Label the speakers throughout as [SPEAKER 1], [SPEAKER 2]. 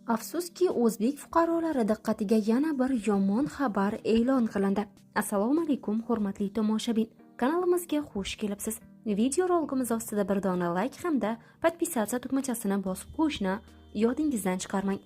[SPEAKER 1] Afsuski, o'zbek fuqarolari diqqatiga yana bir yomon xabar e'lon qilindi. Assalomu alaykum, hurmatli tomoshabin. Kanalimizga xush kelibsiz. Video roligimiz ostida bir dona like hamda podpisatsiya tugmachasini bosib qo'yishni yodingizdan chiqarmang.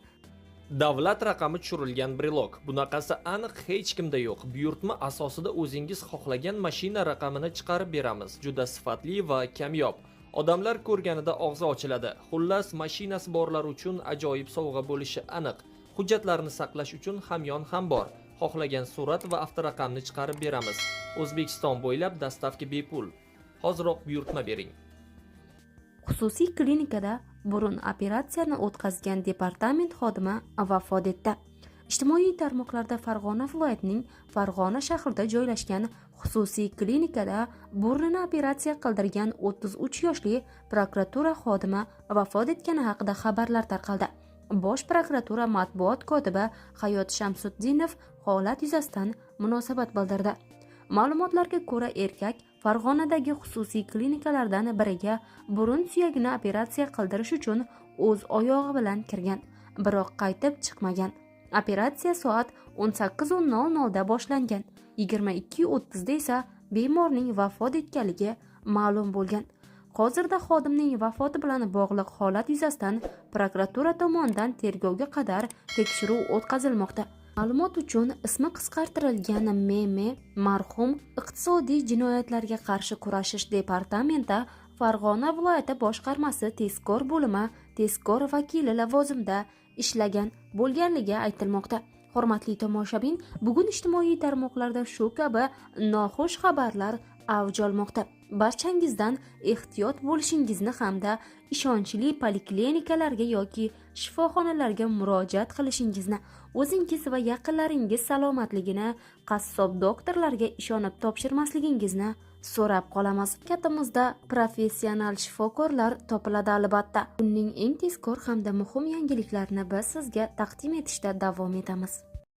[SPEAKER 2] Davlat raqami tushirilgan brelok. Bunaqasi aniq hech kimda yo'q. Buyurtma asosida o'zingiz xohlagan mashina raqamini chiqarib beramiz. Juda sifatli va kamyob. Odamlar ko'rganida og'zi ochiladi. Xullas, mashinasi borlar uchun ajoyib sovg'a bo'lishi aniq. Hujjatlarni saqlash uchun hamyon ham bor. Xohlagan surat va avtoraqamni chiqarib beramiz. O'zbekiston bo'ylab dastavka bepul. Hoziroq buyurtma bering.
[SPEAKER 1] Xususiy klinikada burun operatsiyani o'tkazgan departament xodimi vafot etdi. Ijtimoiy tarmoqlarda Farg'ona viloyatining Farg'ona shahrida joylashgan xususiy klinikada burnini operatsiya qildirgan 33 yoshli prokuratura xodimi vafot etgani haqida xabarlar tarqaldi. Bosh prokuratura matbuot kotibi Hayot Shamsuddinov holat yuzasidan munosabat bildirdi. Ma'lumotlarga ko'ra, erkak Farg'onadagi xususiy klinikalardan biriga burun suyagini operatsiya qildirish uchun o'z oyog'i bilan kirgan, biroq qaytib chiqmagan. Operatsiya soat 18:00 da boshlangan. 22:30 da esa bemorning vafot etganligi ma'lum bo'lgan. Hozirda xodimning vafoti bilan bog'liq holat yuzasidan prokuratura tomonidan tergovga qadar tekshiruv o'tkazilmoqda. Ma'lumot uchun, ismi qisqartirilgan M.M. marhum iqtisodiy jinoyatlarga qarshi kurashish departamenti Farg'ona viloyati boshqarmasi tezkor bo'limi tezkor vakili lavozimida ishlagan bo'lganligi aytilmoqda. Hurmatli tomoshabin, bugun ijtimoiy tarmoqlarda shu kabi noxush xabarlar avj olmoqda. Barchangizdan ehtiyot bo'lishingizni hamda ishonchli poliklinikalarga yoki shifoxonalarga murojaat qilishingizni, o'zingiz va yaqinlaringiz salomatligini qassob doktorlarga ishonib topshirmasligingizni so'rab qolamiz. Katamizda professional shifokorlar topiladi albatta. Uning eng tezkor hamda muhim yangiliklarni biz sizga taqdim etishda davom etamiz.